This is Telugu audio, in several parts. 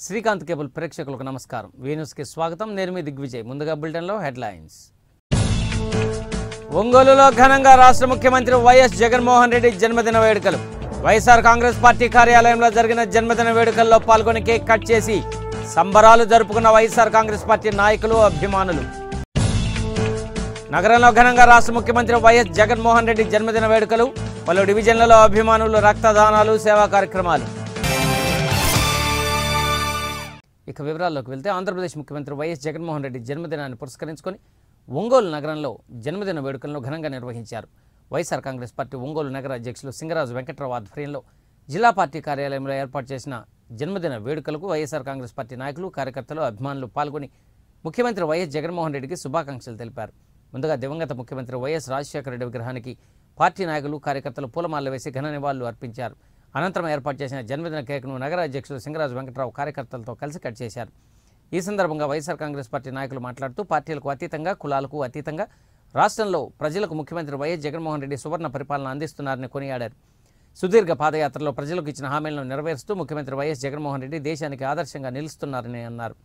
శ్రీకాంత్ కేబుల్ ప్రేక్షకులకు నమస్కారం. వీ న్యూస్ కి స్వాగతం. నేను మీ దిగ్విజయ్. ముందుగా బులెటిన్ లో హెడ్లైన్స్. ఒంగోలులో ఘనంగా రాష్ట్ర ముఖ్యమంత్రి వైఎస్ జగన్మోహన్ రెడ్డి జన్మదిన వేడుకలు. వైఎస్ఆర్ కాంగ్రెస్ పార్టీ కార్యాలయంలో జరిగిన జన్మదిన వేడుకల్లో పాల్గొని కేక్ కట్ చేసి సంబరాలు జరుపుకున్న వైఎస్ఆర్ కాంగ్రెస్ పార్టీ నాయకులు, అభిమానులు. నగరంలో ఘనంగా రాష్ట్ర ముఖ్యమంత్రి వైఎస్ జగన్మోహన్ రెడ్డి జన్మదిన వేడుకలు. పలు డివిజన్లలో అభిమానులు రక్తదానాలు, సేవా కార్యక్రమాలు. ఇక వివరాల్లోకి వెళ్తే ఆంధ్రప్రదేశ్ ముఖ్యమంత్రి వైఎస్ జగన్మోహన్ రెడ్డి జన్మదినాన్ని పురస్కరించుకొని ఒంగోలు నగరంలో జన్మదిన వేడుకలను ఘనంగా నిర్వహించారు. వైఎస్ఆర్ కాంగ్రెస్ పార్టీ ఒంగోలు నగర అధ్యక్షులు సింగరాజు వెంకట్రావు ఆధ్వర్యంలో జిల్లా పార్టీ కార్యాలయంలో ఏర్పాటు చేసిన జన్మదిన వేడుకలకు వైఎస్ఆర్ కాంగ్రెస్ పార్టీ నాయకులు, కార్యకర్తలు, అభిమానులు పాల్గొని ముఖ్యమంత్రి వైఎస్ జగన్మోహన్ రెడ్డికి శుభాకాంక్షలు తెలిపారు. ముందుగా దివంగత ముఖ్యమంత్రి వైఎస్ రాజశేఖర రెడ్డి విగ్రహానికి పార్టీ నాయకులు, కార్యకర్తలు పూలమాలలు వేసి ఘన నివాళులు అర్పించారు. అనంతరం ఏర్పాటు చేసిన జన్మదిన కేక్ను నగర అధ్యక్షులు సింగరాజు వెంకట్రావు కార్యకర్తలతో కలిసి కట్ చేశారు. ఈ సందర్భంగా వైఎస్ఆర్ కాంగ్రెస్ పార్టీ నాయకులు మాట్లాడుతూ పార్టీలకు అతీతంగా, కులాలకు అతీతంగా రాష్ట్రంలో ప్రజలకు ముఖ్యమంత్రి వైఎస్ జగన్మోహన్ రెడ్డి సువర్ణ పరిపాలన అందిస్తున్నారని కొనియాడారు. సుదీర్ఘ పాదయాత్రలో ప్రజలకు ఇచ్చిన హామీలను నెరవేరుస్తూ ముఖ్యమంత్రి వైఎస్ జగన్మోహన్ రెడ్డి దేశానికి ఆదర్శంగా నిలుస్తున్నారని అన్నారు.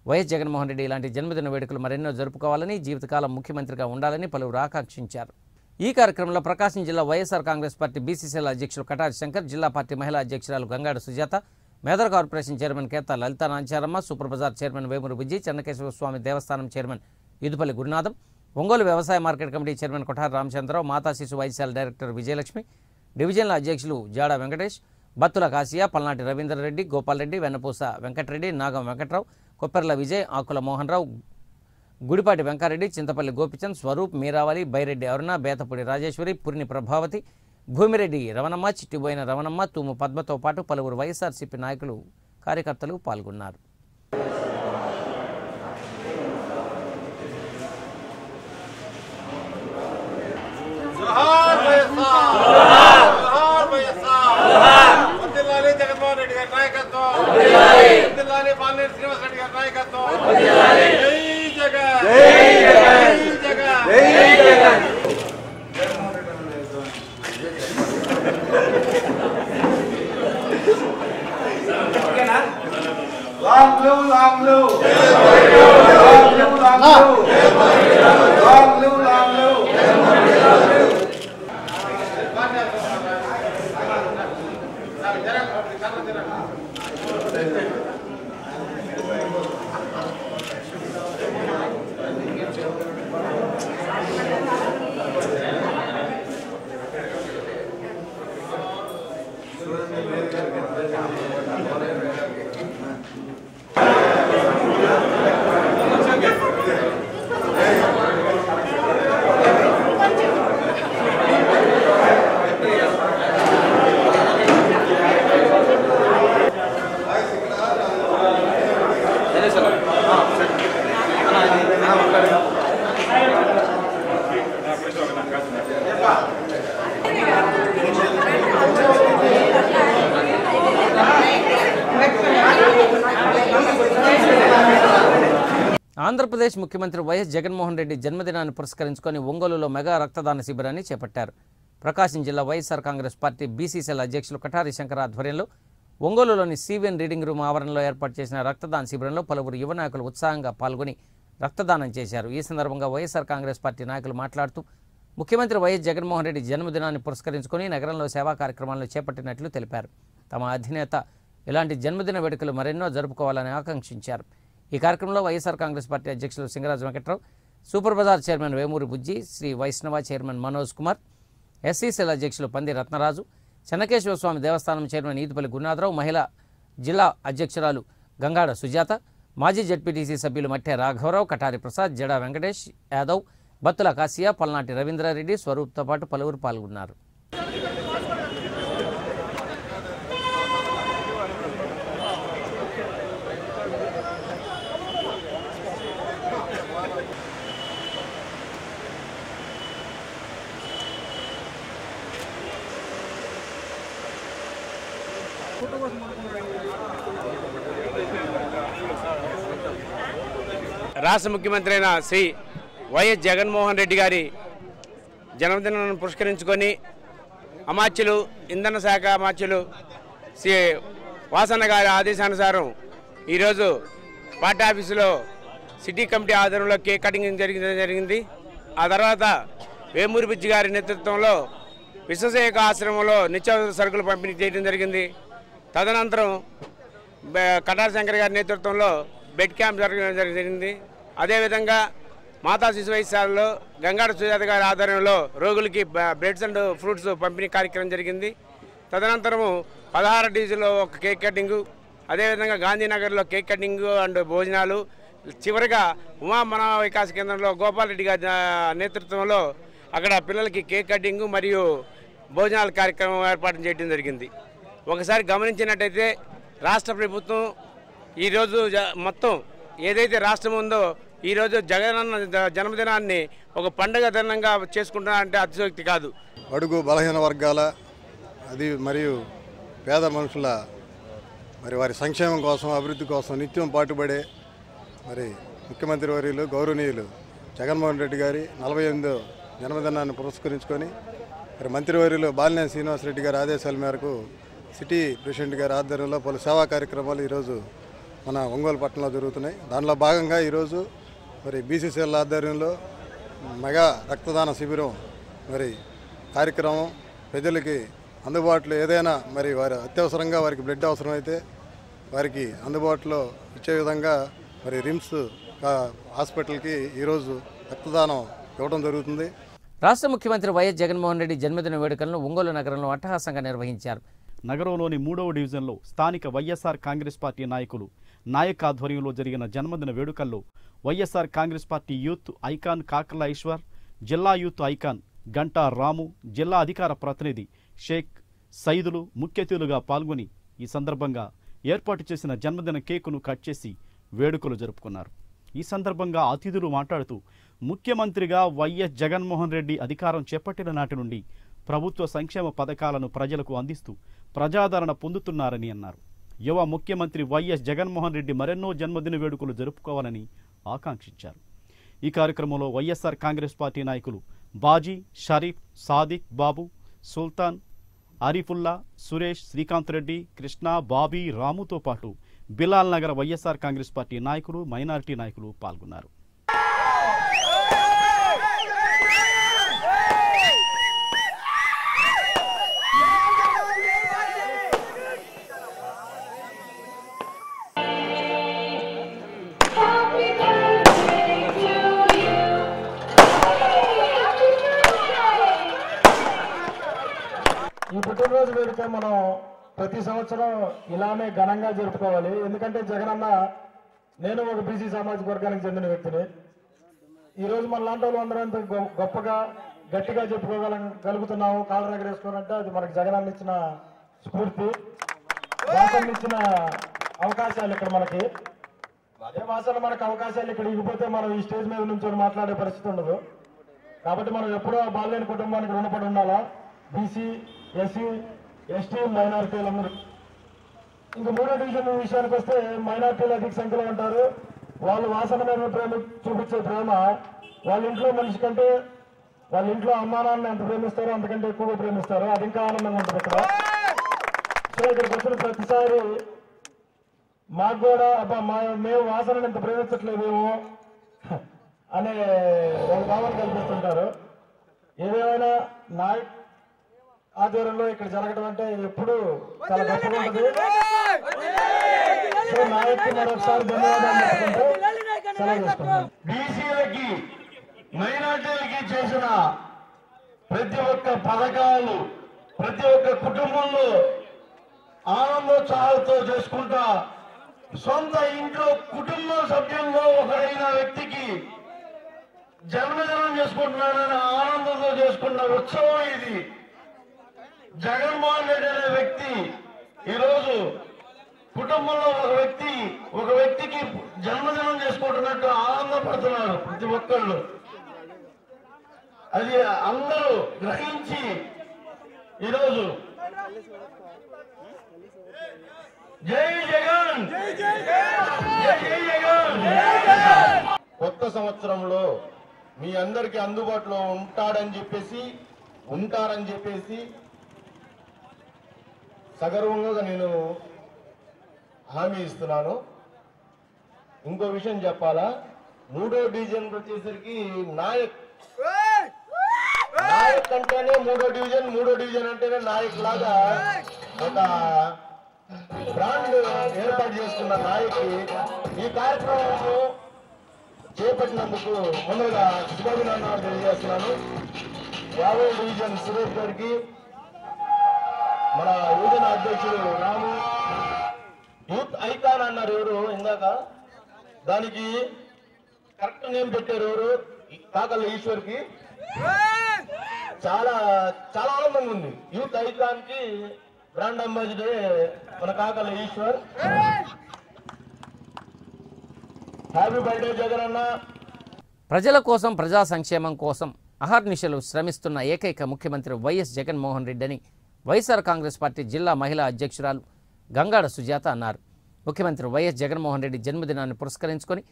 వైఎస్ జగన్మోహన్ రెడ్డి ఇలాంటి జన్మదిన వేడుకలు మరెన్నో జరుపుకోవాలని, జీవితకాలం ముఖ్యమంత్రిగా ఉండాలని పలువురు ఆకాంక్షించారు. ఈ కార్యక్రమంలో ప్రకాశం జిల్లా వైఎస్ఆర్ కాంగ్రెస్ పార్టీ బీసీసీఎల్ అధ్యక్షులు కటారి శంకర్, జిల్లా పార్టీ మహిళా అధ్యక్షురాలు Gangada Sujatha, Medar corporation chairman Ketha Lalitha Nancharamma, super bazaar chairman Vemuru Bujji, Chennakeswara Swamy దేవస్థానం చైర్మన్ ఇదుపల్లి గురునాథం, ఒంగోలు వ్యవసాయ market committee chairman Kothari Ramachandrarao, మాతా శిశు వైద్యశాల డైరెక్టర్ విజయలక్ష్మి, డివిజన్ల అధ్యక్షులు జాడా వెంకటేష్, బత్తుల కాసియా, పల్నాటి రవీందర్ రెడ్డి, గోపాల్ రెడ్డి, వెన్నపూస వెంకటరెడ్డి, నాగం వెంకట్రావు, కొప్పెర్ల విజయ్, ఆకుల మోహన్ రావు, గుడిపాటి వెంకారెడ్డి, చింతపల్లి గోపిచంద్, స్వరూప్, మీరావళి, బైరెడ్డి అరుణ, బేతపూడి రాజేశ్వరి, పురిని ప్రభావతి, భూమిరెడ్డి రవణమ్మ, చిట్టిబోయిన రవణమ్మ, తూము పద్మతో పాటు పలువురు వైఎస్ఆర్సీపీ నాయకులు, కార్యకర్తలు పాల్గొన్నారు. ఆంధ్రప్రదేశ్ ముఖ్యమంత్రి వైఎస్ జగన్మోహన్ రెడ్డి జన్మదినాన్ని పురస్కరించుకొని ఒంగోలులో మెగా రక్తదాన శిబిరాన్ని చేపట్టారు. ప్రకాశం జిల్లా వైఎస్ఆర్ కాంగ్రెస్ పార్టీ బీసీసీఎల్ అధ్యక్షులు కటారి శంకర్ ఆధ్వర్యంలో ఒంగోలులోని సివిఎన్ రీడింగ్ రూమ్ ఆవరణలో ఏర్పాటు చేసిన రక్తదాన శిబిరంలో పలువురు యువ నాయకులు ఉత్సాహంగా పాల్గొని రక్తదానం చేశారు. ఈ సందర్భంగా వైఎస్ఆర్ కాంగ్రెస్ పార్టీ నాయకులు మాట్లాడుతూ ముఖ్యమంత్రి వైఎస్ జగన్మోహన్ రెడ్డి జన్మదినాన్ని పురస్కరించుకొని నగరంలో సేవా కార్యక్రమాలను చేపట్టినట్లు తెలిపారు. తమ అధినేత ఇలాంటి జన్మదిన వేడుకలు మరెన్నో జరుపుకోవాలని ఆకాంక్షించారు. ఈ కార్యక్రమంలో వైఎస్ఆర్ కాంగ్రెస్ పార్టీ అధ్యక్షులు Singaraju Venkatrao, super bazaar chairman Vemuri Bujji, Sri Vaishnava chairman Manoj Kumar, SCCL అధ్యక్షులు పంది రత్నరాజు, చెన్నకేశ్వర స్వామి దేవస్థానం చైర్మన్ ఈదుపల్లి గురునాథరావు, మహిళా జిల్లా అధ్యక్షురాలు గంగాడ సుజాత, మాజీ జడ్పీటీసీ సభ్యులు మట్టె రాఘవరావు, కటారి ప్రసాద్, జడా వెంకటేష్ యాదవ్, బత్తుల కాసియా, పల్నాటి రవీంద్రారెడ్డి, స్వరూప్తో పాటు పలువురు పాల్గొన్నారు. రాష్ట్ర ముఖ్యమంత్రి అయిన శ్రీ వైఎస్ జగన్మోహన్ రెడ్డి గారి జన్మదినాన్ని పురస్కరించుకొని అమాత్యులు ఇంధన శాఖ అమాత్యులు శ్రీ వాసన్న గారి ఆదేశానుసారం ఈరోజు పార్టీ ఆఫీసులో సిటీ కమిటీ ఆధ్వర్యంలో కేక్ కటింగ్ జరిగింది. ఆ తర్వాత వేమూరి బుజ్జి గారి నేతృత్వంలో విశ్వసేక ఆశ్రమంలో నిత్యావసర సరుకులు పంపిణీ చేయడం జరిగింది. తదనంతరం కటార శంకర్ గారి నేతృత్వంలో బెడ్ క్యాంప్ జరగడం జరిగింది. అదేవిధంగా మాతా శిశు వైద్యశాలలో గంగాడ సుజాత గారి ఆధ్వర్యంలో రోగులకి బ్రెడ్స్ అండ్ ఫ్రూట్స్ పంపిణీ కార్యక్రమం జరిగింది. తదనంతరము 16 డివిజన్లో ఒక కేక్ కటింగు, అదేవిధంగా గాంధీనగర్లో కేక్ కటింగు అండ్ భోజనాలు, చివరిగా ఉమా మన వికాస కేంద్రంలో గోపాల్ రెడ్డి గారి నేతృత్వంలో అక్కడ పిల్లలకి కేక్ కటింగు మరియు భోజనాల కార్యక్రమం ఏర్పాటు చేయడం జరిగింది. ఒకసారి గమనించినట్టయితే రాష్ట్ర ప్రభుత్వం ఈరోజు మొత్తం ఏదైతే రాష్ట్రం ఉందో ఈరోజు జగనన్న జన్మదినాన్ని ఒక పండుగ దినంగా చేసుకుంటున్నారంటే అతిశయోక్తి కాదు. అడుగు బలహీన వర్గాల అది మరియు పేద మనుషుల మరి వారి సంక్షేమం కోసం అభివృద్ధి కోసం నిత్యం పాటుపడే మరి ముఖ్యమంత్రి వర్యులు గౌరవనీయులు జగన్మోహన్ రెడ్డి గారి 48వ జన్మదినాన్ని పురస్కరించుకొని మరి మంత్రివర్యులు బాలినేని శ్రీనివాసరెడ్డి గారి ఆదేశాల మేరకు సిటీ ప్రెసిడెంట్ గారి ఆధ్వర్యంలో పలు సేవా కార్యక్రమాలు ఈరోజు మన ఒంగోలు పట్టణంలో జరుగుతున్నాయి. దానిలో భాగంగా ఈరోజు మరి బీసీసీఎల్ ఆధ్వర్యంలో మెగా రక్తదాన శిబిరం మరి కార్యక్రమం ప్రజలకి అందుబాటులో ఏదైనా మరి వారి అత్యవసరంగా వారికి బ్లడ్ అవసరమైతే వారికి అందుబాటులో ఇచ్చే విధంగా మరి రిమ్స్ హాస్పిటల్కి ఈరోజు రక్తదానం ఇవ్వడం జరుగుతుంది. రాష్ట్ర ముఖ్యమంత్రి వైఎస్ జగన్మోహన్ రెడ్డి జన్మదిన వేడుకలను ఒంగోలు నగరంలో అట్టహాసంగా నిర్వహించారు. నగరంలోని 3వ డివిజన్లో స్థానిక వైఎస్ఆర్ కాంగ్రెస్ పార్టీ నాయకులు నాయక్ ఆధ్వర్యంలో జరిగిన జన్మదిన వేడుకల్లో YSR Congress party youth icon Kakarla Eswar, జిల్లా యూత్ ఐకాన్ గంటా రాము, జిల్లా అధికార ప్రతినిధి షేక్ సైదులు ముఖ్య అతిథులుగా పాల్గొని ఈ సందర్భంగా ఏర్పాటు చేసిన జన్మదిన కేకును కట్ చేసి వేడుకలు జరుపుకున్నారు. ఈ సందర్భంగా అతిథులు మాట్లాడుతూ ముఖ్యమంత్రిగా వైఎస్ జగన్మోహన్ రెడ్డి అధికారం చేపట్టిన నాటి నుండి ప్రభుత్వ సంక్షేమ పథకాలను ప్రజలకు అందిస్తూ ప్రజాదరణ పొందుతున్నారని అన్నారు. యువ ముఖ్యమంత్రి వైఎస్ జగన్మోహన్ రెడ్డి మరెన్నో జన్మదిన వేడుకలు జరుపుకోవాలని ఆకాంక్షించారు. ఈ కార్యక్రమంలో వైఎస్ఆర్ కాంగ్రెస్ పార్టీ నాయకులు బాజీ, షరీఫ్, సాదిక్ బాబు, సుల్తాన్, ఆరిఫుల్లా, సురేష్, శ్రీకాంత్ రెడ్డి, కృష్ణ, బాబీ, రాముతో పాటు బిలాల్ నగర్ వైఎస్ఆర్ కాంగ్రెస్ పార్టీ నాయకులు, మైనారిటీ నాయకులు పాల్గొన్నారు. ఈ పుట్టినరోజు వేడుక మనం ప్రతి సంవత్సరం ఇలానే ఘనంగా జరుపుకోవాలి. ఎందుకంటే జగనన్న, నేను ఒక బీసీ సామాజిక వర్గానికి చెందిన వ్యక్తిని. ఈరోజు మన లాంటి వాళ్ళు అందరూ అంత గొప్పగా గట్టిగా చెప్పుకోగలుగుతున్నాము, కాళ్ళు ఎగరేసుకోవాలంటే అది మనకు జగనన్న ఇచ్చిన స్ఫూర్తి, వాసన ఇచ్చిన అవకాశాలు. ఇక్కడ మనకి అదే వాసన మనకు అవకాశాలు ఇక్కడ ఇగిపోతే మనం ఈ స్టేజ్ మీద నుంచి మాట్లాడే పరిస్థితి ఉండదు. కాబట్టి మనం ఎప్పుడూ బాలేని కుటుంబానికి రుణపడి ఉండాలా. బీసీ, ఎస్సీ, ఎస్టీ, మైనారిటీలందరూ. ఇంకా 3వ డివిజన్ విషయానికి వస్తే మైనారిటీలు అధిక సంఖ్యలో ఉంటారు. వాళ్ళు వాసన మీద ప్రేమ చూపించే ప్రేమ వాళ్ళ ఇంట్లో మనిషి కంటే వాళ్ళ ఇంట్లో అమ్మానాన్ని ఎంత ప్రేమిస్తారో అంతకంటే ఎక్కువగా ప్రేమిస్తారు. అది ఇంకా ఆనందంగా ఉంటుంది ఇక్కడ. సో ఇక్కడికి వచ్చిన ప్రతిసారి మాకు కూడా అబ్బా మేము వాసనని ఎంత ప్రేమించట్లేదేమో అనే ఒక భావన కల్పిస్తుంటారు. ఏదేమైనా నాయక్ ఆధ్వర్యంలో ఇక్కడ జరగడం అంటే ఎప్పుడు చాలా గొప్పగా ఉంటుంది. సో నాయక్కి మరొకసారి ధన్యవాదాలు చెప్పుకుంటూ సెలవు చేసుకుంటాం. బీసీలకి, మైనార్టీలకి చేసిన ప్రతి ఒక్క పథకాలు ప్రతి ఒక్క కుటుంబంలో ఆనందోత్సాహాలతో చేసుకుంటా సొంత ఇంట్లో కుటుంబ సభ్యుల్లో ఒకరైన వ్యక్తికి జన్మదినం చేసుకుంటున్నాడని ఆనందంతో చేసుకున్న ఉత్సవం ఇది. జగన్మోహన్ రెడ్డి అనే వ్యక్తి ఈరోజు కుటుంబంలో ఒక వ్యక్తికి జన్మదినం చేసుకుంటున్నట్టు ఆనందపడుతున్నారు ప్రతి ఒక్కళ్ళు. అది అందరూ గ్రహించి ఈరోజు జై జగన్, జై జగన్. కొత్త సంవత్సరంలో మీ అందరికీ అందుబాటులో ఉంటారని చెప్పేసి సగర్వంగా నేను హామీ ఇస్తున్నాను. ఇంకో విషయం చెప్పాలా, 3వ డివిజన్ వచ్చేసరికి నాయక్ అంటేనే 3వ డివిజన్ అంటేనే నాయక్ లాగా ఒక బ్రాండ్ ఏర్పాటు చేసుకున్న నాయక్ ఈ కార్యక్రమం చేపట్టినందుకు ముందుగా శుభాభినందనలు తెలియజేస్తున్నాను. 50వ డివిజన్ సురేష్ గారికి, మన యువజన అధ్యక్షుడు రాము, యూత్ ఐకాన్ అన్నారు ఎవరు ఇందాక, దానికి కరెక్ట్ నేమ్ పెట్టారు ఎవరు, కాకల ఈశ్వర్కి. చాలా చాలా ఆనందంగా ఉంది. యూత్ ఐకాన్ కి బ్రాండ్ అంబాసిడర్ మన కాకల ఈశ్వర్. హ్యాపీ బర్త్డే జగన్ అన్న. ప్రజల కోసం, ప్రజా సంక్షేమం కోసం అహర్నిశలు శ్రమిస్తున్న ఏకైక ముఖ్యమంత్రి వైఎస్ జగన్మోహన్ రెడ్డి అని వైఎస్ఆర్ కాంగ్రెస్ పార్టీ జిల్లా మహిళా అధ్యక్షురాలు గంగాడ సుజాత అన్నారు. ముఖ్యమంత్రి వైఎస్ జగన్మోహన్ రెడ్డి జన్మదినాన్ని పురస్కరించుకొని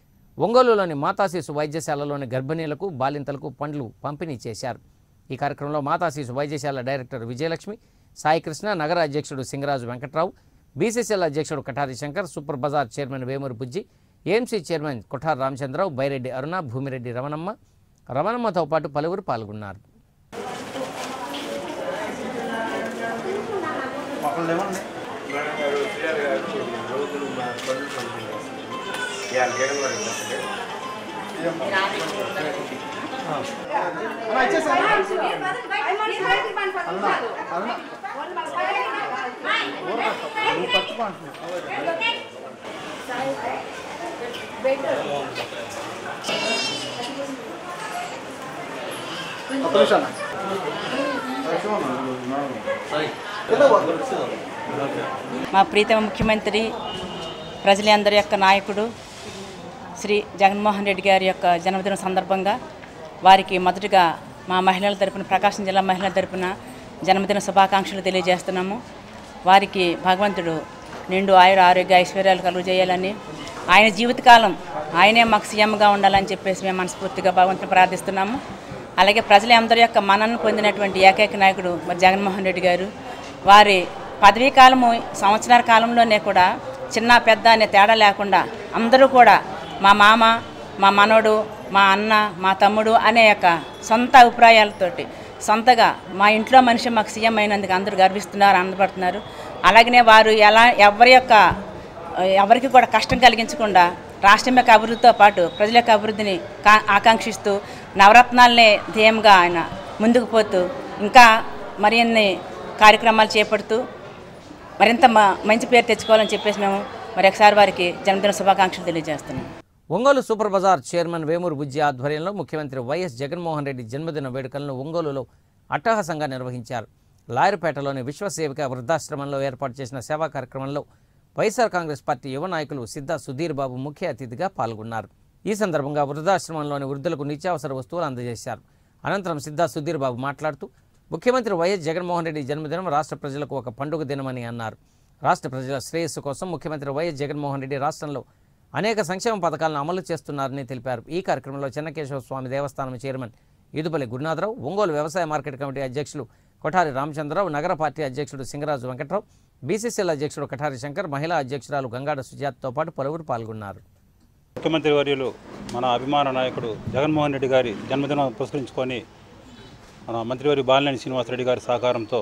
ఒంగోలులోని మాతాశిశు వైద్యశాలలోని గర్భిణీలకు, బాలింతలకు పండ్లు పంపిణీ చేశారు. ఈ కార్యక్రమంలో మాతాశిశు వైద్యశాల డైరెక్టర్ విజయలక్ష్మి, సాయికృష్ణ, నగర అధ్యక్షుడు సింగరాజు వెంకట్రావు, బీసీసీఎల్ అధ్యక్షుడు Katari Shankar, super bazaar chairman Vemuru Bujji, AMC chairman Kothar Ramachandrarao, Byreddy Aruna, Bhumireddy రమణమ్మతో పాటు పలువురు పాల్గొన్నారు. మా ప్రీతమ ముఖ్యమంత్రి, ప్రజలందరి యొక్క నాయకుడు శ్రీ జగన్మోహన్ రెడ్డి గారి యొక్క జన్మదినం సందర్భంగా వారికి మొదటగా మా మహిళల తరపున, ప్రకాశం జిల్లా మహిళల తరపున జన్మదిన శుభాకాంక్షలు తెలియజేస్తున్నాము. వారికి భగవంతుడు నిండు ఆయుర ఆరోగ్య ఐశ్వర్యాలు కలుగజేయాలని, ఆయన జీవితకాలం ఆయనే మాకు సీఎంగా ఉండాలని చెప్పేసి మేము మనస్ఫూర్తిగా భగవంతుని ప్రార్థిస్తున్నాము. అలాగే ప్రజలందరి యొక్క మన్ననను పొందినటువంటి ఏకైక నాయకుడు మరి జగన్మోహన్ రెడ్డి గారు, వారి పదవీ కాలము సంవత్సరాల కాలంలోనే కూడా చిన్న పెద్ద అనే తేడా లేకుండా అందరూ కూడా మా మామ, మా మనవడు, మా అన్న, మా తమ్ముడు అనే యొక్క సొంత అభిప్రాయాలతోటి సొంతగా మా ఇంట్లో మనిషి మాకు సీఎం అయినందుకు అందరూ గర్విస్తున్నారు, ఆనందపడుతున్నారు. అలాగనే వారు ఎవరికి కూడా కష్టం కలిగించకుండా రాష్ట్రం యొక్క అభివృద్ధితో పాటు ప్రజల యొక్క అభివృద్ధిని ఆకాంక్షిస్తూ నవరత్నాలనే ధ్యేయంగా ఆయన ముందుకు పోతూ ఇంకా మరిన్ని కార్యక్రమాలు చేపడుతూ మరింత మంచి పేరు తెచ్చుకోవాలని చెప్పేసి మేము ఒకసారి వారికి జన్మదిన శుభాకాంక్షలు తెలియజేస్తున్నాం. Ongole super bazaar chairman Vemuru Bujji ఆధ్వర్యంలో ముఖ్యమంత్రి వైఎస్ జగన్మోహన్ రెడ్డి జన్మదిన వేడుకలను ఒంగోలులో అట్టహాసంగా నిర్వహించారు. లాయర్పేటలోని విశ్వసేవిక వృద్ధాశ్రమంలో ఏర్పాటు చేసిన సేవా కార్యక్రమంలో వైఎస్ఆర్ కాంగ్రెస్ పార్టీ యువ నాయకులు సిద్ధా సుధీర్ బాబు ముఖ్య అతిథిగా పాల్గొన్నారు. ఈ సందర్భంగా వృద్ధాశ్రమంలోని వృద్ధులకు నిత్యావసర వస్తువులు అందజేశారు. అనంతరం సిద్ధా సుధీర్ బాబు మాట్లాడుతూ ముఖ్యమంత్రి వైఎస్ జగన్మోహన్ రెడ్డి జన్మదినం రాష్ట్ర ప్రజలకు ఒక పండుగ దినమని అన్నారు. రాష్ట్ర ప్రజల శ్రేయస్సు కోసం ముఖ్యమంత్రి వైఎస్ జగన్మోహన్ రెడ్డి రాష్ట్రంలో అనేక సంక్షేమ పథకాలను అమలు చేస్తున్నారని తెలిపారు. ఈ కార్యక్రమంలో చెన్నకేశవ స్వామి దేవస్థానం చైర్మన్ ఈదుపల్లి గురునాథరావు, ఒంగోలు వ్యవసాయ మార్కెట్ కమిటీ అధ్యక్షులు కొఠారి రామచంద్రరావు, నగర పార్టీ అధ్యక్షుడు సింగరాజు వెంకట్రావు, బీసీసీఎల్ అధ్యక్షుడు కఠారి శంకర్, మహిళా అధ్యక్షురాలు గంగాడ సుజాతతో పాటు పలువురు పాల్గొన్నారు. ముఖ్యమంత్రి వర్యులు మన అభిమాన నాయకుడు జగన్మోహన్ రెడ్డి గారి జన్మదినం పురస్కరించుకొని మన మంత్రివర్య బాలినేని శ్రీనివాసరెడ్డి గారి సహకారంతో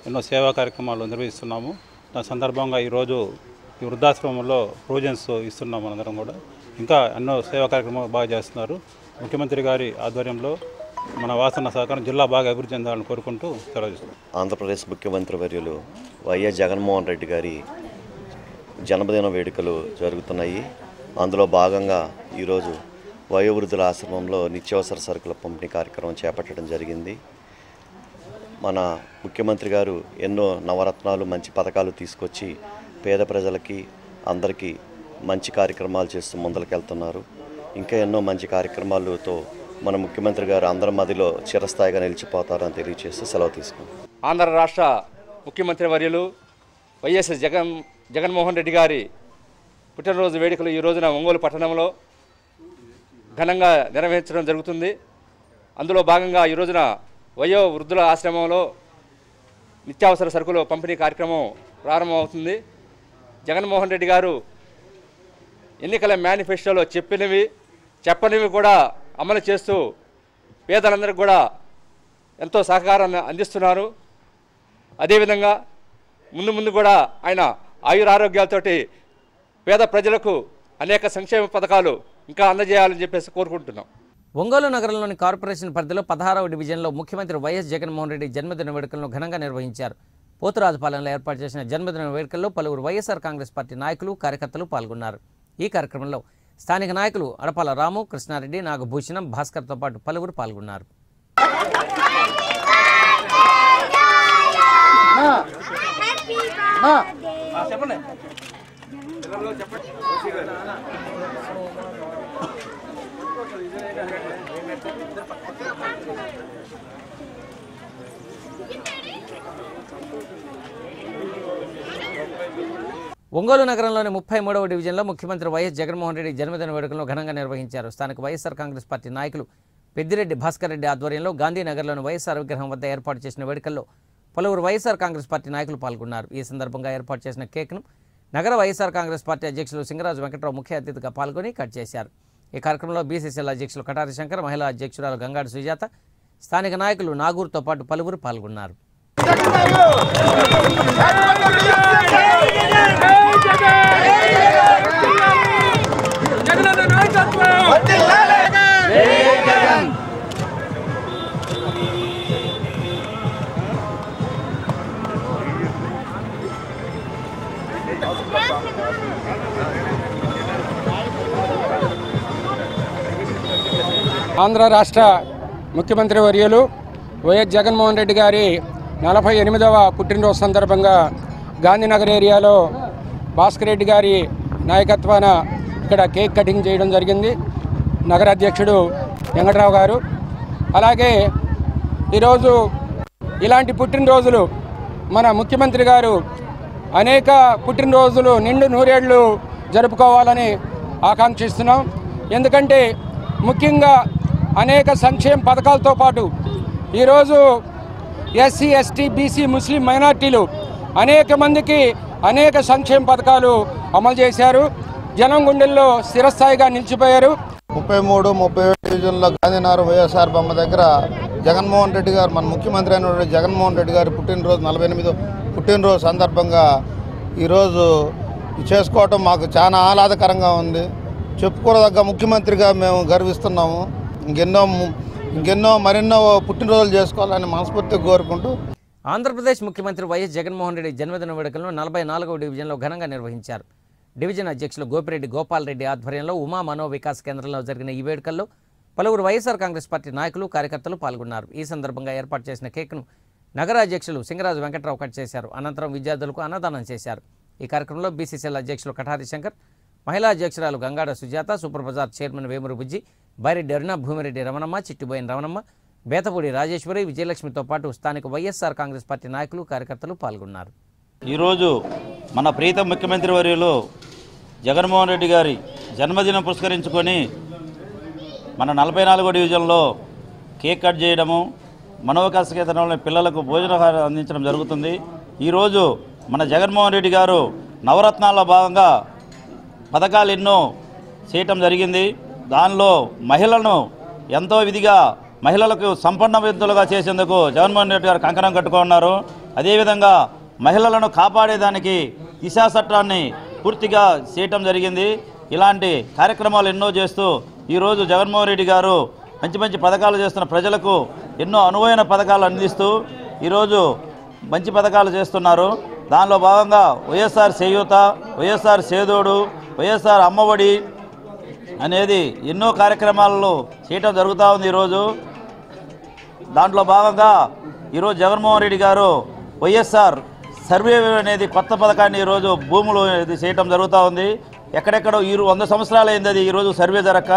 ఎన్నో సేవా కార్యక్రమాలు నిర్వహిస్తున్నాము. దాని సందర్భంగా ఈరోజు ఈ వృద్ధాశ్రమంలో ప్రొవిజన్స్ ఇస్తున్నాం. మనందరం కూడా ఇంకా ఎన్నో సేవా కార్యక్రమాలు బాగా చేస్తున్నారు. ముఖ్యమంత్రి గారి ఆధ్వర్యంలో మన వాసన సహకారం జిల్లా బాగా అభివృద్ధి చెందాలని కోరుకుంటూ తెలియజేస్తున్నాం. ఆంధ్రప్రదేశ్ ముఖ్యమంత్రి వర్యులు వైఎస్ జగన్మోహన్ రెడ్డి గారి జన్మదిన వేడుకలు జరుగుతున్నాయి. అందులో భాగంగా ఈరోజు వయోవృద్ధుల ఆశ్రమంలో నిత్యావసర సరుకుల పంపిణీ కార్యక్రమం చేపట్టడం జరిగింది. మన ముఖ్యమంత్రి గారు ఎన్నో నవరత్నాలు, మంచి పథకాలు తీసుకొచ్చి పేద ప్రజలకి అందరికీ మంచి కార్యక్రమాలు చేస్తూ ముందరకెళ్తున్నారు. ఇంకా ఎన్నో మంచి కార్యక్రమాలతో మన ముఖ్యమంత్రి గారు అందరి మధ్యలో చిరస్థాయిగా నిలిచిపోతారని తెలియజేస్తూ సెలవు తీసుకున్నాం. ఆంధ్ర రాష్ట్ర ముఖ్యమంత్రి వర్యులు వైఎస్ జగన్మోహన్ రెడ్డి గారి పుట్టినరోజు వేడుకలు ఈ రోజున ఒంగోలు పట్టణంలో ఘనంగా నిర్వహించడం జరుగుతుంది. అందులో భాగంగా ఈ రోజున వయో వృద్ధుల ఆశ్రమంలో నిత్యావసర సరుకులు పంపిణీ కార్యక్రమం ప్రారంభమవుతుంది. జగన్మోహన్ రెడ్డి గారు ఎన్నికల మేనిఫెస్టోలో చెప్పనివి కూడా అమలు చేస్తూ పేదలందరికీ కూడా ఎంతో సహకారాన్ని అందిస్తున్నారు. అదేవిధంగా ముందు కూడా ఆయన ఆయురారోగ్యాలతోటి పేద ప్రజలకు అనేక సంక్షేమ పథకాలు ఇంకా అందజేయాలని చెప్పేసి కోరుకుంటున్నాం. ఒంగోలు నగరంలోని కార్పొరేషన్ పరిధిలో 16వ డివిజన్లో ముఖ్యమంత్రి వైఎస్ జగన్మోహన్ రెడ్డి జన్మదిన వేడుకలను ఘనంగా నిర్వహించారు. పోతురాజుపాలెంలో ఏర్పాటు చేసిన జన్మదిన వేడుకల్లో పలువురు వైఎస్ఆర్ కాంగ్రెస్ పార్టీ నాయకులు కార్యకర్తలు పాల్గొన్నారు. ఈ కార్యక్రమంలో స్థానిక నాయకులు అడపాల రాము, కృష్ణారెడ్డి, నాగభూషణం, భాస్కర్తో పాటు పలువురు పాల్గొన్నారు. ఒంగోలు నగరంలోని 33వ డివిజన్లో ముఖ్యమంత్రి వైఎస్ జగన్మోహన్ రెడ్డి జన్మదిన వేడుకలను ఘనంగా నిర్వహించారు. స్థానిక వైఎస్ఆర్ కాంగ్రెస్ పార్టీ నాయకులు పెద్దిరెడ్డి భాస్కర్ రెడ్డి ఆధ్వర్యంలో గాంధీనగర్లోని వైఎస్ఆర్ విగ్రహం వద్ద ఏర్పాటు చేసిన వేడుకల్లో పలువురు వైఎస్ఆర్ కాంగ్రెస్ పార్టీ నాయకులు పాల్గొన్నారు. ఈ సందర్భంగా ఏర్పాటు చేసిన కేక్ను నగర వైఎస్ఆర్ కాంగ్రెస్ పార్టీ అధ్యక్షులు సింగరాజు వెంకట్రావు ముఖ్య అతిథిగా పాల్గొని కట్ చేశారు. ఈ కార్యక్రమంలో బీసీసీఎల్ అధ్యక్షులు కటారి శంకర్, మహిళా అధ్యక్షురాలు గంగాడు సుజాత, స్థానిక నాయకులు నాగూరుతో పాటు పలువురు పాల్గొన్నారు. ఆంధ్ర రాష్ట్ర ముఖ్యమంత్రి వర్యులు వైఎస్ జగన్మోహన్ రెడ్డి గారి 48వ పుట్టినరోజు సందర్భంగా గాంధీనగర్ ఏరియాలో భాస్కర్ రెడ్డి గారి నాయకత్వాన ఇక్కడ కేక్ కటింగ్ చేయడం జరిగింది. నగర అధ్యక్షుడు వెంకట్రావు గారు. అలాగే ఈరోజు ఇలాంటి పుట్టినరోజులు మన ముఖ్యమంత్రి గారు అనేక పుట్టినరోజులు నిండు నూరేళ్లు జరుపుకోవాలని ఆకాంక్షిస్తున్నాం. ఎందుకంటే ముఖ్యంగా అనేక సంక్షేమ పథకాలతో పాటు ఈరోజు ఎస్సీ, ఎస్టీ, బీసీ, ముస్లిం మైనార్టీలు అనేక మందికి అనేక సంక్షేమ పథకాలు అమలు చేశారు. జనం గుండెల్లో స్థిరస్థాయిగా నిలిచిపోయారు. 33, 37 డివిజన్లో గాంధీనగర్ వైఎస్ఆర్ బొమ్మ దగ్గర జగన్మోహన్ రెడ్డి గారు, మన ముఖ్యమంత్రి అయినటువంటి జగన్మోహన్ రెడ్డి గారి పుట్టినరోజు 48వ పుట్టినరోజు సందర్భంగా ఈరోజు చేసుకోవటం మాకు చాలా ఆహ్లాదకరంగా ఉంది. చెప్పుకోదగ్గ ముఖ్యమంత్రిగా మేము గర్విస్తున్నాము. ఇంకెన్నో మరెన్నో పుట్టినరోజులు చేసుకోవాలని మనస్ఫూర్తిగా కోరుకుంటూ ఆంధ్రప్రదేశ్ ముఖ్యమంత్రి వైఎస్ జగన్మోహన్ రెడ్డి జన్మదిన వేడుకలను 44వ డివిజన్లో ఘనంగా నిర్వహించారు. డివిజన్ అధ్యక్షులు గోపిరెడ్డి గోపాల్ రెడ్డి ఆధ్వర్యంలో ఉమా మనో వికాస్ కేంద్రంలో జరిగిన ఈ వేడుకల్లో పలువురు వైఎస్ఆర్ కాంగ్రెస్ పార్టీ నాయకులు కార్యకర్తలు పాల్గొన్నారు. ఈ సందర్భంగా ఏర్పాటు చేసిన కేక్ను నగర అధ్యక్షులు సింగరాజు వెంకట్రావు కట్ చేశారు. అనంతరం విద్యార్థులకు అన్నదానం చేశారు. ఈ కార్యక్రమంలో బీసీసీఎల్ అధ్యక్షులు కటారి శంకర్, మహిళా అధ్యక్షురాలు Gangada Sujatha, super bazaar chairman Vemuru Bujji, Byreddy Aruna, Bhumireddy Ramanamma, Chittiboina Ramanamma, Bethapudi Rajeswari, విజయలక్ష్మితో పాటు స్థానిక వైఎస్ఆర్ కాంగ్రెస్ పార్టీ నాయకులు కార్యకర్తలు పాల్గొన్నారు. ఈరోజు మన ప్రీతం ముఖ్యమంత్రి వర్యులు జగన్మోహన్ రెడ్డి గారి జన్మదినం పురస్కరించుకొని మన 44వ డివిజన్లో కేక్ కట్ చేయడము, మనోవికాస కేంద్రంలో పిల్లలకు భోజనాహారం అందించడం జరుగుతుంది. ఈరోజు మన జగన్మోహన్ రెడ్డి గారు నవరత్నాల్లో భాగంగా పథకాలు ఎన్నో చేయటం జరిగింది. దానిలో మహిళలను ఎంతో విధిగా మహిళలకు సంపన్నవంతులుగా చేసేందుకు జగన్మోహన్ రెడ్డి గారు కంకణం కట్టుకున్నారు. అదేవిధంగా మహిళలను కాపాడేదానికి దిశా చట్టాన్ని పూర్తిగా చేయటం జరిగింది. ఇలాంటి కార్యక్రమాలు ఎన్నో చేస్తూ ఈరోజు జగన్మోహన్ రెడ్డి గారు మంచి మంచి పథకాలు చేస్తున్న ప్రజలకు ఎన్నో అనువైన పథకాలు అందిస్తూ ఈరోజు మంచి పథకాలు చేస్తున్నారు. దానిలో భాగంగా వైఎస్ఆర్ చేయూత, వైఎస్ఆర్ సేదోడు, వైఎస్ఆర్ అమ్మఒడి అనేది ఎన్నో కార్యక్రమాలను చేయటం జరుగుతూ ఉంది. ఈరోజు దాంట్లో భాగంగా ఈరోజు జగన్మోహన్ రెడ్డి గారు వైఎస్ఆర్ సర్వే అనేది కొత్త పథకాన్ని ఈరోజు భూములు ఇది చేయటం జరుగుతూ ఉంది. ఎక్కడెక్కడో 100 సంవత్సరాలు అయింది అది ఈరోజు సర్వే జరగక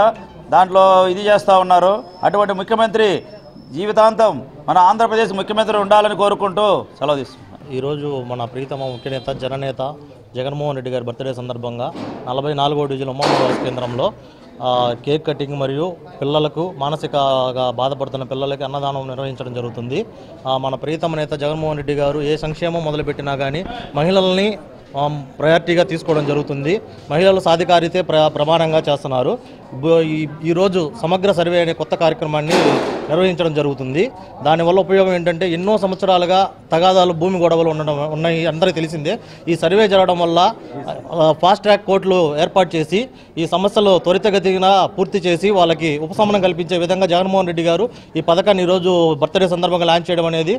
దాంట్లో ఇది చేస్తూ ఉన్నారు. అటువంటి ముఖ్యమంత్రి జీవితాంతం మన ఆంధ్రప్రదేశ్ ముఖ్యమంత్రి ఉండాలని కోరుకుంటూ సెలవు తీసుకుంటున్నాను. ఈరోజు మన ప్రీతమ ముఖ్యనేత జననేత జగన్మోహన్ రెడ్డి గారి బర్త్డే సందర్భంగా 44వ డివిజన్ ఉమా వికాస్ కేంద్రంలో కేక్ కటింగ్ మరియు పిల్లలకు మానసికంగా బాధపడుతున్న పిల్లలకి అన్నదానం నిర్వహించడం జరుగుతుంది. మన ప్రీతమ నేత జగన్మోహన్ రెడ్డి గారు ఏ సంక్షేమం మొదలుపెట్టినా కానీ మహిళల్ని ప్రయారిటీగా తీసుకోవడం జరుగుతుంది. మహిళల సాధికారితే ప్రమాణంగా చేస్తున్నారు. ఈరోజు సమగ్ర సర్వే అనే కొత్త కార్యక్రమాన్ని నిర్వహించడం జరుగుతుంది. దానివల్ల ఉపయోగం ఏంటంటే ఎన్నో సంవత్సరాలుగా తగాదాలు భూమి గొడవలు ఉన్నాయి అందరికీ తెలిసిందే. ఈ సర్వే జరగడం వల్ల ఫాస్ట్ ట్రాక్ కోర్టులు ఏర్పాటు చేసి ఈ సమస్యలు త్వరితగతిన పూర్తి చేసి వాళ్ళకి ఉపశమనం కల్పించే విధంగా జగన్మోహన్ రెడ్డి గారు ఈ పథకాన్ని ఈరోజు బర్త్డే సందర్భంగా లాంచ్ చేయడం అనేది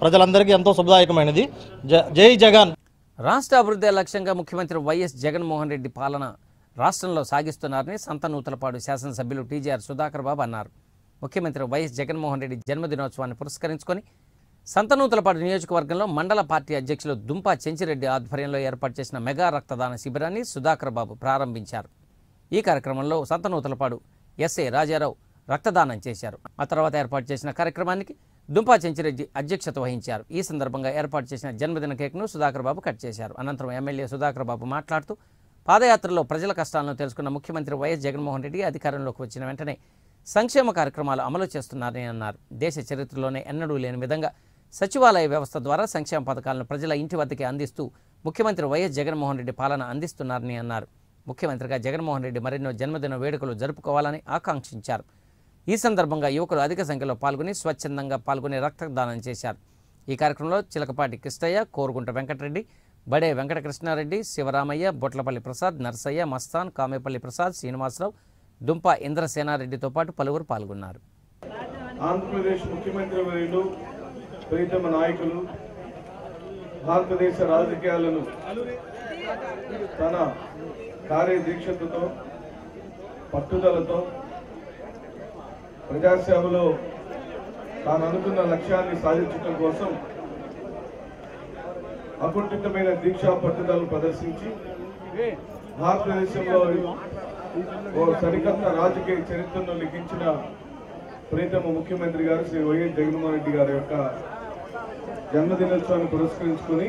ప్రజలందరికీ ఎంతో శుభదాయకమైనది. జై జగన్. రాష్ట్ర అభివృద్ధి లక్ష్యంగా ముఖ్యమంత్రి వైఎస్ జగన్మోహన్ రెడ్డి పాలన రాష్ట్రంలో సాగిస్తున్నారని సంతనూతలపాడు శాసనసభ్యులు టీజీఆర్ సుధాకర్ బాబు అన్నారు. ముఖ్యమంత్రి వైఎస్ జగన్మోహన్ రెడ్డి జన్మదినోత్సవాన్ని పురస్కరించుకొని సంతనూతలపాడు నియోజకవర్గంలో మండల పార్టీ అధ్యక్షులు దుంపా చెంచిరెడ్డి ఆధ్వర్యంలో ఏర్పాటు చేసిన మెగా రక్తదాన శిబిరాన్ని సుధాకర్ బాబు ప్రారంభించారు. ఈ కార్యక్రమంలో సంతనూతలపాడు ఎస్ఏ రాజారావు రక్తదానం చేశారు. ఆ తర్వాత ఏర్పాటు చేసిన కార్యక్రమానికి దుంపా చెంచిరెడ్డి అధ్యక్షత వహించారు. ఈ సందర్భంగా ఏర్పాటు చేసిన జన్మదిన కేక్ను సుధాకర్ బాబు కట్ చేశారు. అనంతరం ఎమ్మెల్యే సుధాకర్ బాబు మాట్లాడుతూ పాదయాత్రలో ప్రజల కష్టాలను తెలుసుకున్న ముఖ్యమంత్రి వైఎస్ జగన్మోహన్ రెడ్డి అధికారంలోకి వచ్చిన వెంటనే సంక్షేమ కార్యక్రమాలు అమలు చేస్తున్నారని అన్నారు. దేశ చరిత్రలోనే ఎన్నడూ లేని విధంగా సచివాలయ వ్యవస్థ ద్వారా సంక్షేమ పథకాలను ప్రజల ఇంటి వద్దకే అందిస్తూ ముఖ్యమంత్రి వైఎస్ జగన్మోహన్ రెడ్డి పాలన అందిస్తున్నారని అన్నారు. ముఖ్యమంత్రిగా జగన్మోహన్ రెడ్డి మరెన్నో జన్మదిన వేడుకలు జరుపుకోవాలని ఆకాంక్షించారు. ఈ సందర్భంగా యువకులు అధిక సంఖ్యలో పాల్గొని స్వచ్ఛందంగా పాల్గొని రక్తదానం చేశారు. ఈ కార్యక్రమంలో చిలకపాటి కృష్ణయ్య, కోరుగుంట వెంకటరెడ్డి, బడే వెంకటకృష్ణారెడ్డి, శివరామయ్య, బొట్లపల్లి ప్రసాద్, నర్సయ్య, మస్తాన్, కామేపల్లి ప్రసాద్, శ్రీనివాసరావు, దుంపా ఇంద్రసేనారెడ్డితో పాటు పలువురు పాల్గొన్నారు. ఆంధ్రప్రదేశ్ ముఖ్యమంత్రి వర్యులు, ప్రీతమ నాయకులు, భారతదేశ రాజకీయాలను తన కార్యదీక్షతతో పట్టుదలతో ప్రజాసేవలో తాను అనుకున్న లక్ష్యాన్ని సాధించడం కోసం అకుంఠితమైన దీక్షా పట్టుదలను ప్రదర్శించి భారతదేశంలో ఓ సరికొత్త రాజకీయ చరిత్రను లిఖించిన ప్రీతమ ముఖ్యమంత్రి గారు శ్రీ వైఎస్ జగన్మోహన్ రెడ్డి గారి యొక్క జన్మదినోత్సవాన్ని పురస్కరించుకొని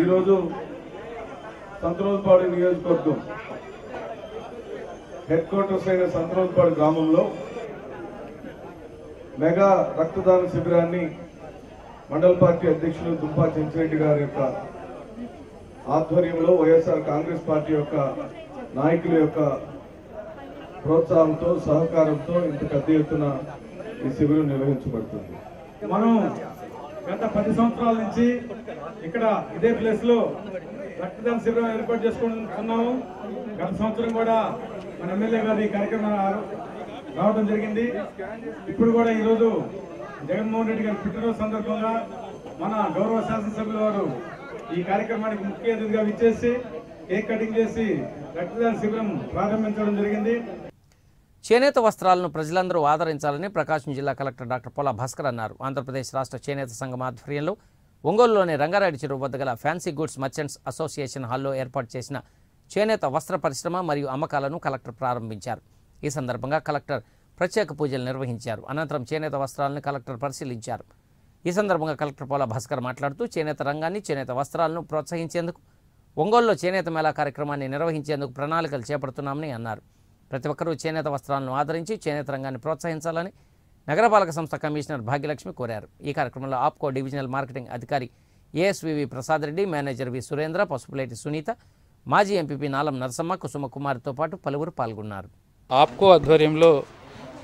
ఈరోజు సంతనూతలపాడు నియోజకవర్గం హెడ్ క్వార్టర్స్ అయిన సంతనూతలపాడు గ్రామంలో మెగా రక్తదాన శిబిరాన్ని మండల పార్టీ అధ్యక్షులు దుంపా చెంచిరెడ్డి గారి యొక్క ఆధ్వర్యంలో వైఎస్ఆర్ కాంగ్రెస్ పార్టీ యొక్క నాయకుల యొక్క ప్రోత్సాహంతో సహకారంతో ఇంత పెద్ద ఎత్తున ఈ శిబిరం నిర్వహించబడుతుంది. మనం గత 10 సంవత్సరాల నుంచి ఇక్కడ ఇదే ప్లేస్ లో రక్తదాన శిబిరం ఏర్పాటు చేసుకుంటున్నాము. గత సంవత్సరం కూడా మన ఎమ్మెల్యే గారు ఈ కార్యక్రమం రావడం జరిగింది. ఇప్పుడు కూడా ఈరోజు జగన్మోహన్ రెడ్డి గారి పుట్టినరోజు సందర్భంగా మన గౌరవ శాసనసభ్యుల వారు ఈ కార్యక్రమానికి ముఖ్య అతిథిగా విచ్చేసి కేక్ కటింగ్ చేసి రక్తదాన శిబిరం ప్రారంభించడం జరిగింది. చేనేత వస్త్రాలను ప్రజలందరూ ఆదరించాలని ప్రకాశం జిల్లా కలెక్టర్ డాక్టర్ పోలా భాస్కర్ అన్నారు. ఆంధ్రప్రదేశ్ రాష్ట్ర చేనేత సంఘం ఆధ్వర్యంలో ఒంగోలులోని రంగారెడ్డి చెరువు వద్ద గల ఫ్యాన్సీ గుడ్స్ మర్చెంట్స్ అసోసియేషన్ హాల్లో ఏర్పాటు చేసిన చేనేత వస్త్ర పరిశ్రమ మరియు అమ్మకాలను కలెక్టర్ ప్రారంభించారు. ఈ సందర్భంగా కలెక్టర్ ప్రత్యేక పూజలు నిర్వహించారు. అనంతరం చేనేత వస్త్రాలను కలెక్టర్ పరిశీలించారు. ఈ సందర్భంగా కలెక్టర్ పోలా భాస్కర్ మాట్లాడుతూ చేనేత రంగాన్ని, చేనేత వస్త్రాలను ప్రోత్సహించేందుకు ఒంగోలులో చేనేత మేళా కార్యక్రమాన్ని నిర్వహించేందుకు ప్రణాళికలు చేపడుతున్నామని అన్నారు. ప్రతి ఒక్కరూ చేనేత వస్త్రాలను ఆదరించి చేనేత రంగాన్ని ప్రోత్సహించాలని నగరపాలక సంస్థ కమిషనర్ భాగ్యలక్ష్మి కోరారు. ఈ కార్యక్రమంలో ఆప్కో డివిజనల్ మార్కెటింగ్ అధికారి ఏఎస్వివి ప్రసాద్ రెడ్డి, మేనేజర్ వి సురేంద్ర, పసుపులేటి సునీత, మాజీ ఎంపీపీ నాలం నరసమ్మ, కుసుమ కుమార్తో పాటు పలువురు పాల్గొన్నారు. ఆప్కో ఆధ్వర్యంలో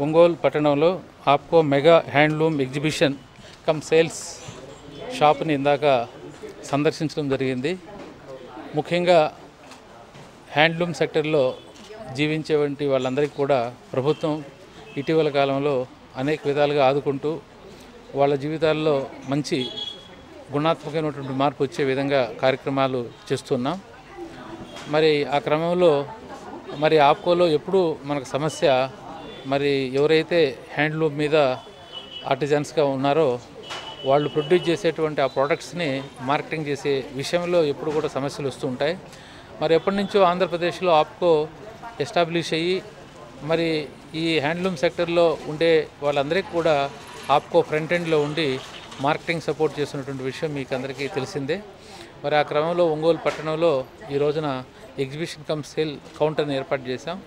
ఒంగోలు పట్టణంలో APCO mega handloom exhibition come sales షాప్ని ఇందాక సందర్శించడం జరిగింది. ముఖ్యంగా హ్యాండ్లూమ్ సెక్టర్లో జీవించేవంటి వాళ్ళందరికీ కూడా ప్రభుత్వం ఇటీవల కాలంలో అనేక విధాలుగా ఆదుకుంటూ వాళ్ళ జీవితాల్లో మంచి గుణాత్మకమైనటువంటి మార్పు వచ్చే విధంగా కార్యక్రమాలు చేస్తున్నాం. మరి ఆ క్రమంలో మరి ఆప్కోలో ఎప్పుడూ మనకు సమస్య, మరి ఎవరైతే హ్యాండ్లూమ్ మీద ఆర్టిజన్స్గా ఉన్నారో వాళ్ళు ప్రొడ్యూస్ చేసేటువంటి ఆ ప్రోడక్ట్స్ని మార్కెటింగ్ చేసే విషయంలో ఎప్పుడు కూడా సమస్యలు వస్తూ ఉంటాయి. మరి ఎప్పటి నుంచో ఆంధ్రప్రదేశ్లో ఆప్కో ఎస్టాబ్లిష్ అయ్యి మరి ఈ హ్యాండ్లూమ్ సెక్టర్లో ఉండే వాళ్ళందరికీ కూడా ఆప్కో ఫ్రంట్ ఎండ్లో ఉండి మార్కెటింగ్ సపోర్ట్ చేస్తున్నటువంటి విషయం మీకు అందరికీ తెలిసిందే. మరి ఆ క్రమంలో ఒంగోలు పట్టణంలో ఈ రోజున ఎగ్జిబిషన్ కమ్ సేల్ కౌంటర్ని ఏర్పాటు చేశాం.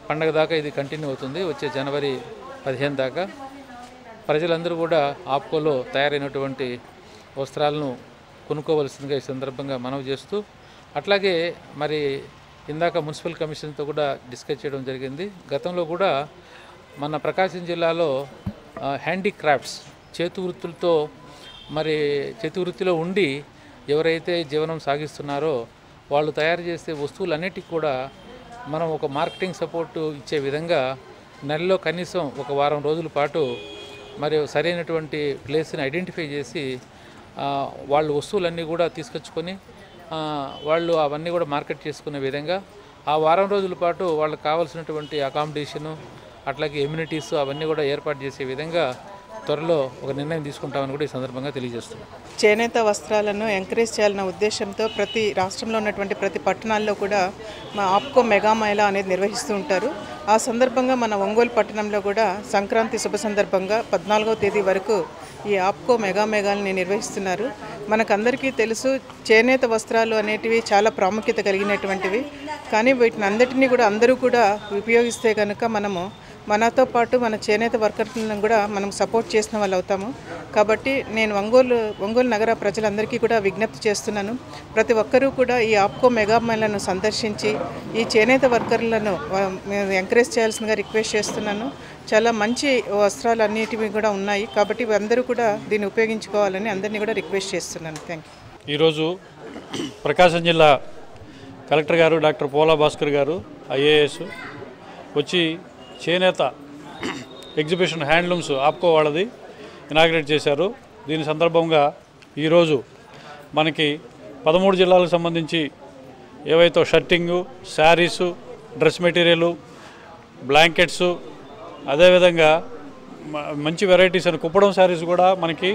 పండగ దాకా ఇది కంటిన్యూ అవుతుంది. వచ్చే జనవరి 15 దాకా ప్రజలందరూ కూడా ఆప్కోలో తయారైనటువంటి వస్త్రాలను కొనుక్కోవలసిందిగా ఈ సందర్భంగా మనవి చేస్తూ, అట్లాగే మరి ఇందాక మున్సిపల్ కమిషన్తో కూడా డిస్కస్ చేయడం జరిగింది. గతంలో కూడా మన ప్రకాశం జిల్లాలో హ్యాండీక్రాఫ్ట్స్ చేతివృత్తులతో మరి చేతివృత్తిలో ఉండి ఎవరైతే జీవనం సాగిస్తున్నారో వాళ్ళు తయారు చేసే వస్తువులన్నిటికీ కూడా మనం ఒక మార్కెటింగ్ సపోర్టు ఇచ్చే విధంగా నెలలో కనీసం ఒక వారం రోజుల పాటు మరి సరైనటువంటి ప్లేస్ని ఐడెంటిఫై చేసి వాళ్ళు వస్తువులన్నీ కూడా తీసుకొచ్చుకొని వాళ్ళు అవన్నీ కూడా మార్కెట్ చేసుకునే విధంగా ఆ వారం రోజుల పాటు వాళ్ళకి కావాల్సినటువంటి అకామిడేషను అట్లాగే ఎమ్యూనిటీస్ అవన్నీ కూడా ఏర్పాటు చేసే విధంగా త్వరలో ఒక నిర్ణయం తీసుకుంటామని కూడా ఈ సందర్భంగా తెలియజేస్తున్నాం. చేనేత వస్త్రాలను ఎంకరేజ్ చేయాలన్న ఉద్దేశంతో ప్రతి రాష్ట్రంలో ఉన్నటువంటి ప్రతి పట్టణాల్లో కూడా మా ఆప్కో మెగా మేళా అనేది నిర్వహిస్తూ ఉంటారు. ఆ సందర్భంగా మన ఒంగోలు పట్టణంలో కూడా సంక్రాంతి శుభ సందర్భంగా 14వ తేదీ వరకు ఈ ఆప్కో మెగాల్ని నిర్వహిస్తున్నారు. మనకందరికీ తెలుసు చేనేత వస్త్రాలు అనేటివి చాలా ప్రాముఖ్యత కలిగినటువంటివి. కానీ వీటిని అందరినీ కూడా అందరూ కూడా ఉపయోగిస్తే కనుక మనతో పాటు మన చేనేత వర్కర్లను కూడా మనం సపోర్ట్ చేసిన వాళ్ళు అవుతాము. కాబట్టి నేను ఒంగోలు నగర ప్రజలందరికీ కూడా విజ్ఞప్తి చేస్తున్నాను. ప్రతి ఒక్కరూ కూడా ఈ ఆప్కో మెగా మేళాను సందర్శించి ఈ చేనేత వర్కర్లను ఎంకరేజ్ చేయాల్సిందిగా రిక్వెస్ట్ చేస్తున్నాను. చాలా మంచి వస్త్రాలు అన్నిటివి కూడా ఉన్నాయి. కాబట్టి అందరూ కూడా దీన్ని ఉపయోగించుకోవాలని అందరినీ కూడా రిక్వెస్ట్ చేస్తున్నాను. Thank you. ఈరోజు ప్రకాశం జిల్లా కలెక్టర్ గారు డాక్టర్ పోలా భాస్కర్ గారు ఐఏఎస్ వచ్చి చేనేత ఎగ్జిబిషన్ హ్యాండ్లూమ్స్ ఆప్కో వాళ్ళది ఇనాగ్రేట్ చేశారు. దీని సందర్భంగా ఈరోజు మనకి 13 జిల్లాలకు సంబంధించి ఏవైతే షర్టింగు, శారీసు, డ్రెస్ మెటీరియలు, బ్లాంకెట్సు, అదేవిధంగా మంచి వెరైటీస్ అని కుప్పడం శారీస్ కూడా మనకి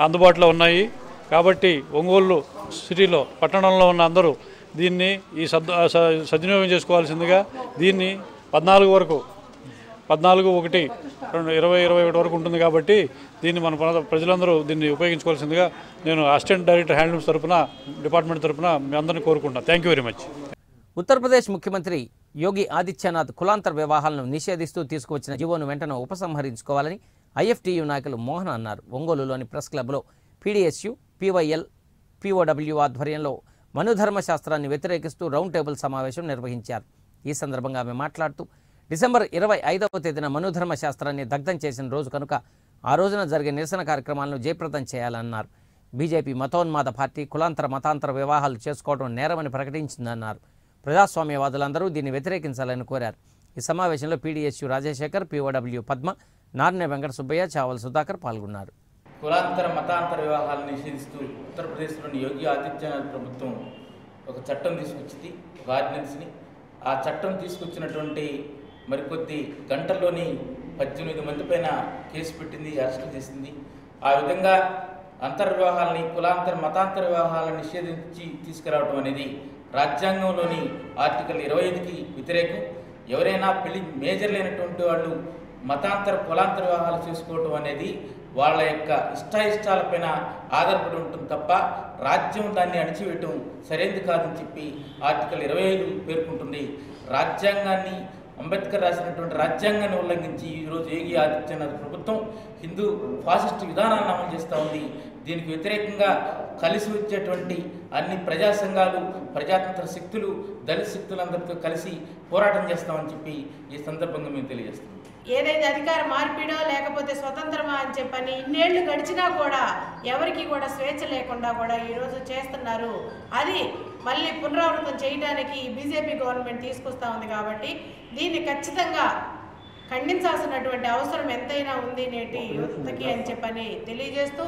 అందుబాటులో ఉన్నాయి. కాబట్టి ఒంగోలు సిటీలో పట్టణంలో ఉన్న అందరూ దీన్ని సద్వినియోగం చేసుకోవాల్సిందిగా దీన్ని 14/1/2021 వరకు ఉంటుంది. కాబట్టి దీన్ని మన ప్రజలందరూ దీన్ని ఉపయోగించుకోవాల్సిందిగా నేను అసిస్టెంట్ డైరెక్టర్ హ్యాండ్లూమ్స్ తరఫున డిపార్ట్మెంట్ తరఫున మీ అందరినీ కోరుకుంటున్నాను. Thank you very much. Uttar Pradesh ముఖ్యమంత్రి యోగి ఆదిత్యనాథ్ కులాంతర వివాహాలను నిషేధిస్తూ తీసుకువచ్చిన జీవోను వెంటనే ఉపసంహరించుకోవాలని ఐఎఫ్టీయూ నాయకులు మోహన్ అన్నారు. ఒంగోలులోని ప్రెస్ క్లబ్లో పీడీఎస్యూ, పీవైఎల్, పీఓడబ్ల్యూ ఆధ్వర్యంలో మనుధర్మశాస్త్రాన్ని వ్యతిరేకిస్తూ రౌండ్ టేబుల్ సమావేశం నిర్వహించారు. ఈ సందర్భంగా ఆమె మాట్లాడుతూ డిసెంబర్ 25వ తేదీన మనుధర్మ శాస్త్రాన్ని దగ్ధం చేసిన రోజు కనుక ఆ రోజున జరిగే నిరసన కార్యక్రమాలను జయప్రదం చేయాలన్నారు. బీజేపీ మతోన్మాద పార్టీ కులాంతర మతాంతర వివాహాలు చేసుకోవడం నేరమని ప్రకటించిందన్నారు. ప్రజాస్వామ్యవాదులందరూ దీన్ని వ్యతిరేకించాలని కోరారు. ఈ సమావేశంలో పీడీఎస్యూ రాజశేఖర్, పీఓడబ్ల్యూ పద్మ, నార్నే వెంకట సుబ్బయ్య, చావల్ సుధాకర్ పాల్గొన్నారు. కులాంతర మతాంతర వివాహాలను నిషేధిస్తూ ఉత్తరప్రదేశ్లోని యోగి ఆదిత్యనాథ్ ప్రభుత్వం ఒక చట్టం తీసుకొచ్చింది, ఒక ఆర్డినెన్స్ని. ఆ చట్టం తీసుకొచ్చినటువంటి మరికొద్ది గంటల్లోని 18 మంది పైన కేసు పెట్టింది, అరెస్టు చేసింది. ఆ విధంగా అంతర్వివాహాలని, కులాంతర మతాంతర వివాహాలను నిషేధించి తీసుకురావడం అనేది రాజ్యాంగంలోని ఆర్టికల్ 25కి వ్యతిరేకం. ఎవరైనా మేజర్ లేనటువంటి వాళ్ళు మతాంతర కులాంతర వివాహాలు చేసుకోవడం అనేది వాళ్ళ యొక్క ఇష్టాయిష్టాలపైన ఆధారపడి ఉంటుంది తప్ప రాజ్యం దాన్ని అణిచివేయటం సరైనది కాదని చెప్పి ఆర్టికల్ 25 పేర్కొంటుంది. రాజ్యాంగాన్ని, అంబేద్కర్ రాసినటువంటి రాజ్యాంగాన్ని ఉల్లంఘించి ఈరోజు యోగి ఆదిత్యనాథ్ ప్రభుత్వం హిందూ ఫాసిస్ట్ విధానాలను అమలు చేస్తూ ఉంది. దీనికి వ్యతిరేకంగా కలిసి వచ్చేటువంటి అన్ని ప్రజా సంఘాలు, ప్రజాతంత్ర శక్తులు, దళిత శక్తులందరితో కలిసి పోరాటం చేస్తామని చెప్పి ఈ సందర్భంగా మేము తెలియజేస్తాం. ఏదైతే అధికార మార్పిడో లేకపోతే స్వతంత్రమా అని చెప్పని ఇన్నేళ్లు గడిచినా కూడా ఎవరికి కూడా స్వేచ్ఛ లేకుండా కూడా ఈరోజు చేస్తున్నారు. అది మళ్ళీ పునరావృతం చేయడానికి బీజేపీ గవర్నమెంట్ తీసుకొస్తా ఉంది. కాబట్టి దీన్ని ఖచ్చితంగా ఖండించాల్సినటువంటి అవసరం ఎంతైనా ఉంది నేటి యువతకి అని చెప్పని తెలియజేస్తూ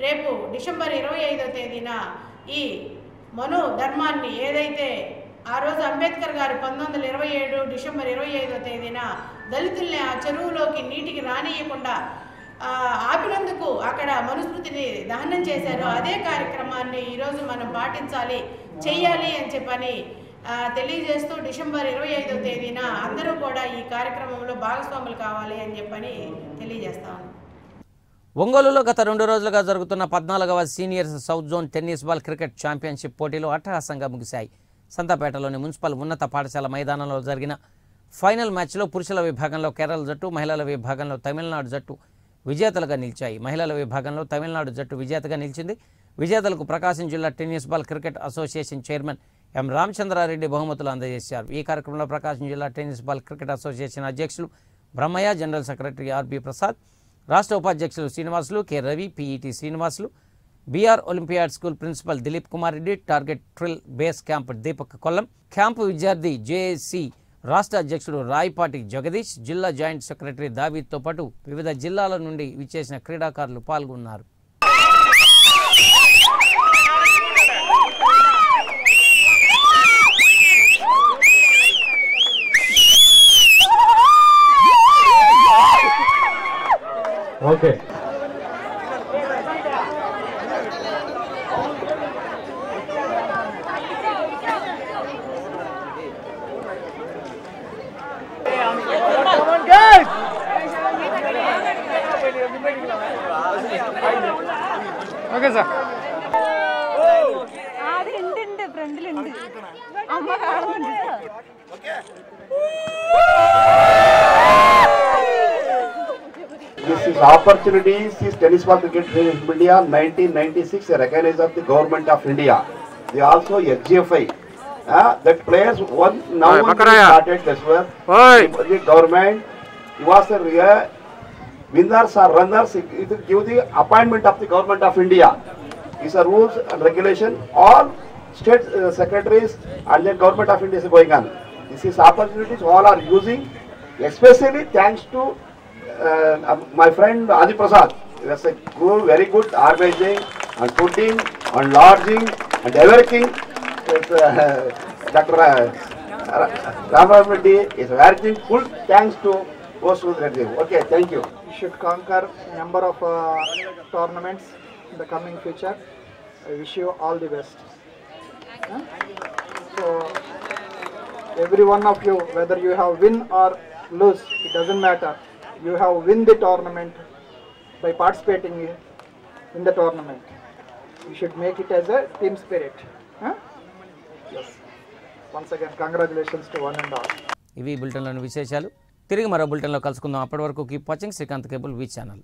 రేపు డిసెంబర్ 25వ తేదీన ఈ మను ధర్మాన్ని ఏదైతే ఆ రోజు అంబేద్కర్ గారు 1927 డిసెంబర్ 25వ తేదీన దళితుల్ని ఆ చెరువులోకి నీటికి రానియకుండా ఆపినందుకు అక్కడ మనుస్మృతిని దహనం చేశారు. అదే కార్యక్రమాన్ని ఈరోజు మనం పాటించాలి, చెయ్యాలి అని చెప్పని తెలియజేస్తూ డిసెంబర్ 25వ తేదీన అందరూ కూడా ఈ కార్యక్రమంలో భాగస్వాములు కావాలి అని చెప్పని తెలియజేస్తాను. ఒంగోలులో గత 2 రోజులుగా జరుగుతున్న 14వ seniors south zone tennis ball cricket championship పోటీలు అట్టహాసంగా ముగిశాయి. సంతపేటలోని మున్సిపల్ ఉన్నత పాఠశాల మైదానంలో జరిగిన ఫైనల్ మ్యాచ్లో పురుషుల విభాగంలో కేరళ జట్టు, మహిళల విభాగంలో తమిళనాడు జట్టు విజేతలుగా నిలిచాయి. మహిళల విభాగంలో తమిళనాడు జట్టు విజేతగా నిలిచింది. విజేతలకు ప్రకాశం జిల్లా tennis ball cricket association chairman M Ramachandra Reddy బహుమతులు అందజేశారు. ఈ కార్యక్రమంలో ప్రకాశం జిల్లా టెన్నిస్ బాల్ క్రికెట్ అసోసియేషన్ అధ్యక్షులు Brahmaiah, general secretary RB Prasad, రాష్ట్ర ఉపాధ్యక్షులు Srinivasulu, K Ravi, PET Srinivasulu, BR olympiad school principal Dileep Kumar Reddy, target ట్రిల్ base camp Deepak Kollam, camp విద్యార్థి జేఏసీ రాష్ట్ర అధ్యక్షుడు రాయపాటి జగదీష్, జిల్లా జాయింట్ సెక్రటరీ దావీద్తో పాటు వివిధ జిల్లాల నుండి విచ్చేసిన క్రీడాకారులు పాల్గొన్నారు. Okay okay sir This is opportunities is tennis ball cricket in India 1996 recognized of the government of India. They also SGFI. That players one now started this work. The government was a winners or runners. It give the appointment of the government of India. These are rules and regulation. All state secretaries and the government of India is going on. This is opportunities all are using, especially thanks to my friend Adi Prasad. He was a good, very good organizing and putting and lodging and everything. Dr. Ramaram Reddy is very full thanks to Post Reddy. Okay, thank you. We should conquer number of tournaments in the coming future. I wish you all the best. So every one of you, whether you have win or lose, it doesn't matter. You have win the tournament by participating in the tournament. You should make it as a team spirit. Yes. Once again, congratulations to one and all. ఇవి బులెటిన్లోని విశేషాలు. తిరిగి మరో బులెటిన్లో కలుసుకుందాం. అప్పటి వరకు కీప్ వాచింగ్ శ్రీకాంత్ కేబుల్ వి ఛానల్.